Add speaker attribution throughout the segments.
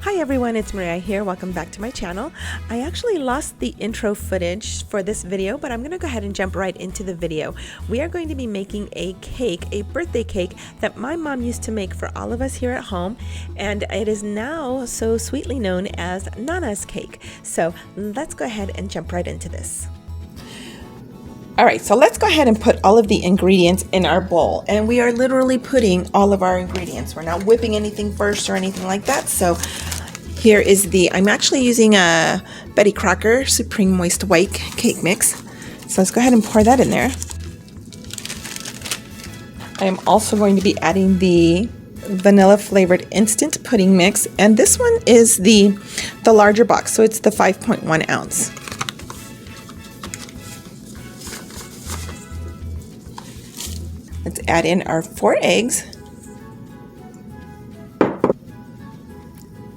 Speaker 1: Hi everyone, it's Maria here. Welcome back to my channel. I actually lost the intro footage for this video, but I'm going to go ahead and jump right into the video. We are going to be making a cake, a birthday cake that my mom used to make for all of us here at home, and it is now so sweetly known as Nana's cake. So let's go ahead and jump right into this. All right, so let's go ahead and put all of the ingredients in our bowl, and we are literally putting all of our ingredients. We're not whipping anything first or anything like that. So here is I'm actually using a Betty Crocker Supreme Moist White cake mix. So let's go ahead and pour that in there. I am also going to be adding the vanilla flavored instant pudding mix, and this one is the larger box, so it's the 5.1 ounce. Let's add in our 4 eggs,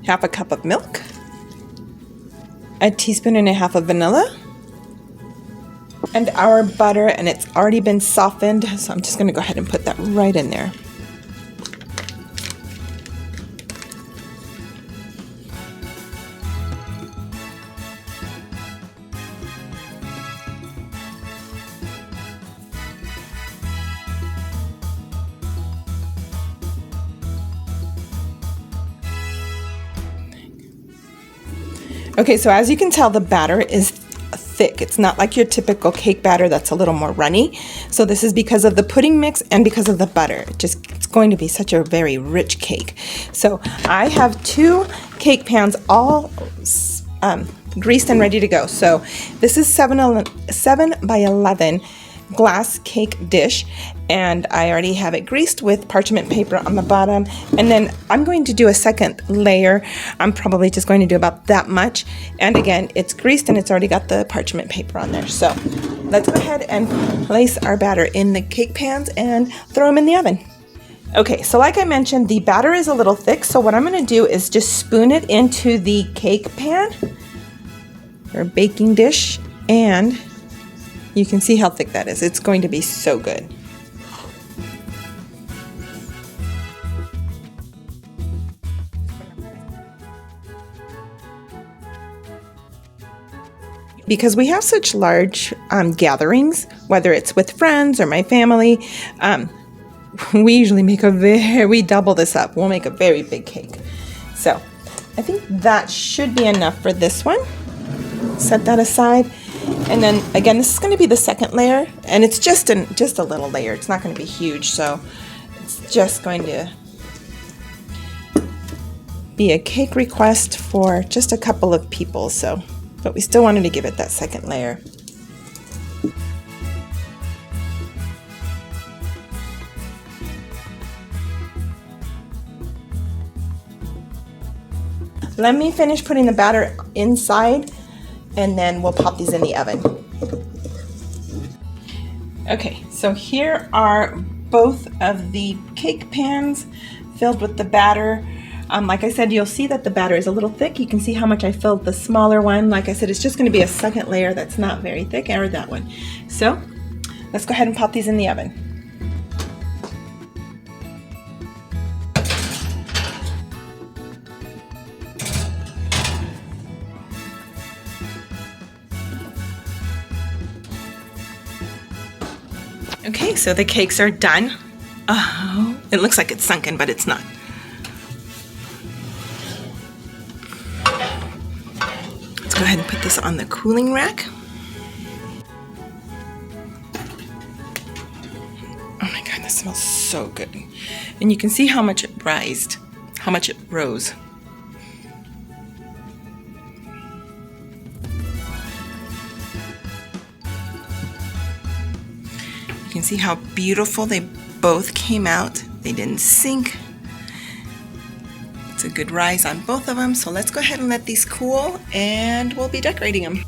Speaker 1: half a cup of milk, a teaspoon and a half of vanilla, and our butter, and it's already been softened, so I'm just going to go ahead and put that right in there. Okay, so as you can tell, the batter is thick. It's not like your typical cake batter that's a little more runny. So this is because of the pudding mix and because of the butter. It's going to be such a very rich cake. So I have 2 cake pans all greased and ready to go. So this is 7 by 11 glass cake dish, and I already have it greased with parchment paper on the bottom, and then I'm going to do a second layer. I'm probably just going to do about that much, and again, it's greased and it's already got the parchment paper on there. So let's go ahead and place our batter in the cake pans and throw them in the oven. Okay, so like I mentioned, the batter is a little thick, so what I'm going to do is just spoon it into the cake pan or baking dish, and you can see how thick that is. It's going to be so good. Because we have such large gatherings, whether it's with friends or my family, we usually make we double this up. We'll make a very big cake. So I think that should be enough for this one. Set that aside. And then again, this is going to be the second layer, and it's just a little layer. It's not going to be huge, so it's just going to be a cake request for just a couple of people. So, but we still wanted to give it that second layer. Let me finish putting the batter inside, and then we'll pop these in the oven. Okay, so here are both of the cake pans filled with the batter. Like I said, you'll see that the batter is a little thick. You can see how much I filled the smaller one. Like I said, it's just going to be a second layer that's not very thick, or that one. So let's go ahead and pop these in the oven. Okay, so the cakes are done. Oh, it looks like it's sunken, but it's not. Let's go ahead and put this on the cooling rack. Oh my God, this smells so good. And you can see how much it rose. You can see how beautiful they both came out. They didn't sink. It's a good rise on both of them. So let's go ahead and let these cool, and we'll be decorating them.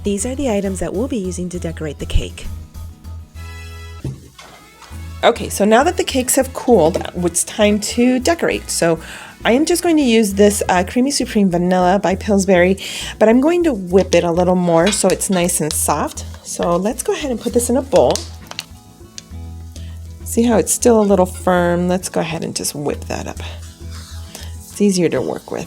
Speaker 1: These are the items that we'll be using to decorate the cake. Okay, so now that the cakes have cooled, it's time to decorate. So I am just going to use this Creamy Supreme Vanilla by Pillsbury, but I'm going to whip it a little more so it's nice and soft. So let's go ahead and put this in a bowl. See how it's still a little firm? Let's go ahead and just whip that up. It's easier to work with.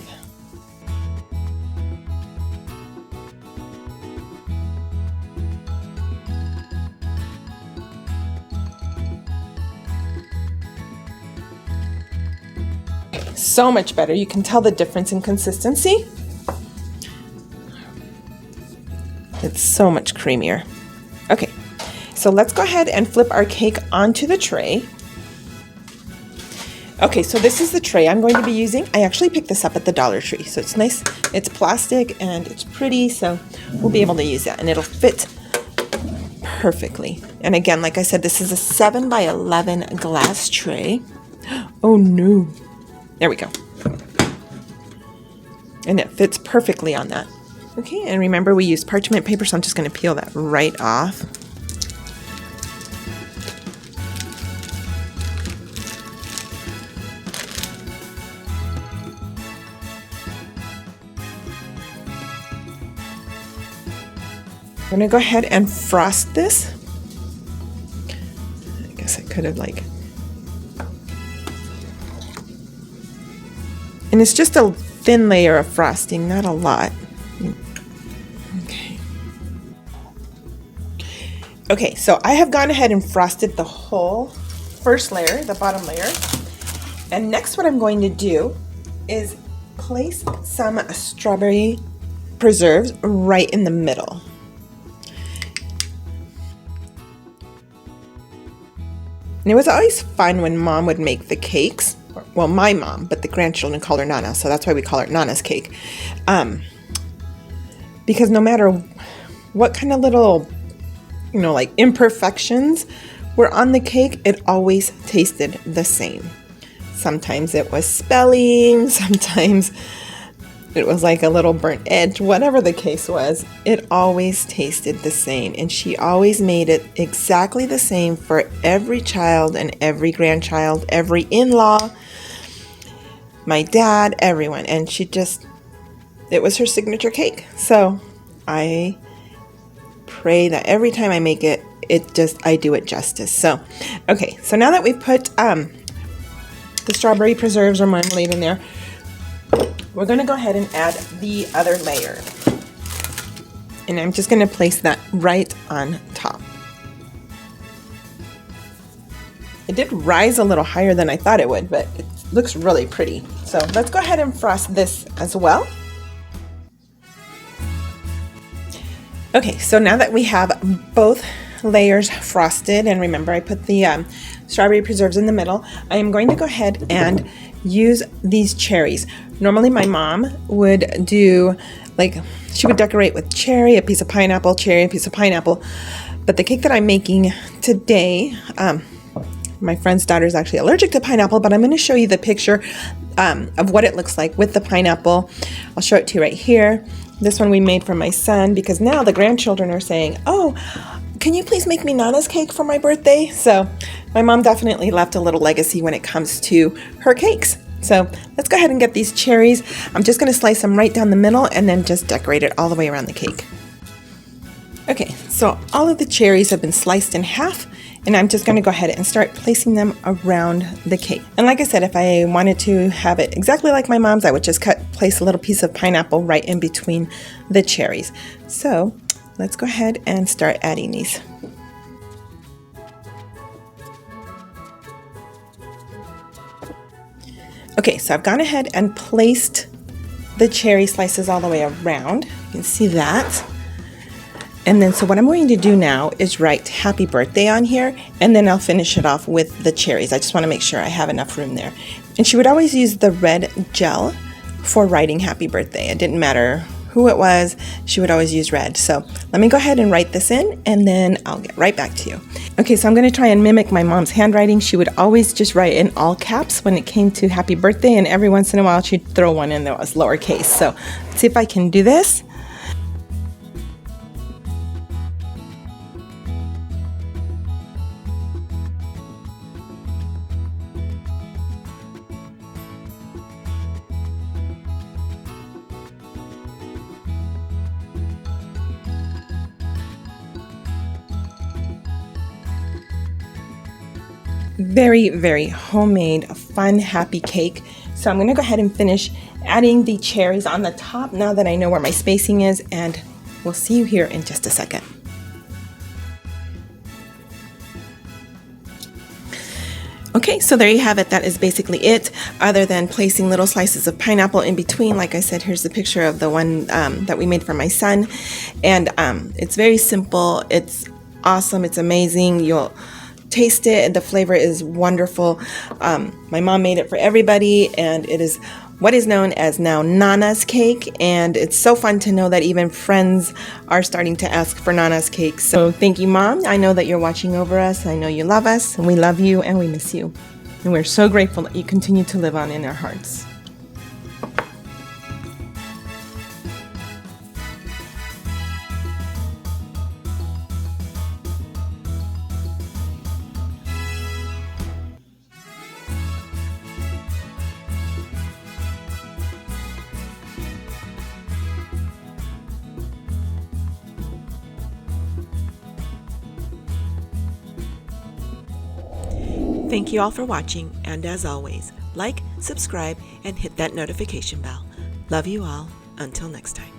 Speaker 1: So much better. You can tell the difference in consistency. It's so much creamier. Okay, so let's go ahead and flip our cake onto the tray. Okay, so this is the tray I'm going to be using. I actually picked this up at the Dollar Tree, so it's nice. It's plastic and it's pretty, so we'll be able to use that, and it'll fit perfectly. And again, like I said, this is a 7 by 11 glass tray. Oh no. There we go. And it fits perfectly on that. Okay, and remember we used parchment paper, so I'm just going to peel that right off. I'm going to go ahead and frost this. I guess I could have and it's just a thin layer of frosting, not a lot. Okay, so I have gone ahead and frosted the whole first layer, the bottom layer. And next what I'm going to do is place some strawberry preserves right in the middle. And it was always fun when Mom would make the cakes. Well, my mom, but the grandchildren call her Nana, so that's why we call her Nana's cake. Because no matter what kind of little, like imperfections were on the cake, it always tasted the same. Sometimes it was spelling, sometimes it was like a little burnt edge, whatever the case was, it always tasted the same. And she always made it exactly the same for every child and every grandchild, every in-law, my dad, everyone. And it was her signature cake. So I pray that every time I make it, I do it justice. So, okay, so now that we've put the strawberry preserves or marmalade in there, we're going to go ahead and add the other layer. And I'm just going to place that right on top. It did rise a little higher than I thought it would, but it looks really pretty. So let's go ahead and frost this as well. Okay, so now that we have both layers frosted, and remember I put the strawberry preserves in the middle, I am going to go ahead and use these cherries. Normally my mom would do, she would decorate with cherry, a piece of pineapple, cherry, a piece of pineapple. But the cake that I'm making today, my friend's daughter is actually allergic to pineapple, but I'm going to show you the picture of what it looks like with the pineapple. I'll show it to you right here. This one we made for my son, because now the grandchildren are saying, oh, can you please make me Nana's cake for my birthday? So my mom definitely left a little legacy when it comes to her cakes. So let's go ahead and get these cherries. I'm just going to slice them right down the middle and then just decorate it all the way around the cake. Okay, so all of the cherries have been sliced in half, and I'm just going to go ahead and start placing them around the cake. And like I said, if I wanted to have it exactly like my mom's, I would just place a little piece of pineapple right in between the cherries. So let's go ahead and start adding these. Okay, so I've gone ahead and placed the cherry slices all the way around. You can see that. And then, so what I'm going to do now is write happy birthday on here, and then I'll finish it off with the cherries. I just want to make sure I have enough room there. And she would always use the red gel for writing happy birthday. It didn't matter who it was, she would always use red. So let me go ahead and write this in, and then I'll get right back to you. Okay, so I'm going to try and mimic my mom's handwriting. She would always just write in all caps when it came to happy birthday, and every once in a while she'd throw one in that was lowercase. So let's see if I can do this. Very, very homemade, fun, happy cake. So I'm going to go ahead and finish adding the cherries on the top now that I know where my spacing is, and we'll see you here in just a second. Okay, Okay, so there you have it. That is basically it, other than placing little slices of pineapple in between. Like I said, here's the picture of the one that we made for my son. And it's very simple. It's awesome. It's amazing. You'll taste it, and the flavor is wonderful. My mom made it for everybody, and it is what is known as now Nana's cake, and it's so fun to know that even friends are starting to ask for Nana's cake. So thank you, Mom. I know that you're watching over us. I know you love us, and we love you, and we miss you. And we're so grateful that you continue to live on in our hearts. Thank you all for watching, and as always, like, subscribe, and hit that notification bell. Love you all. Until next time.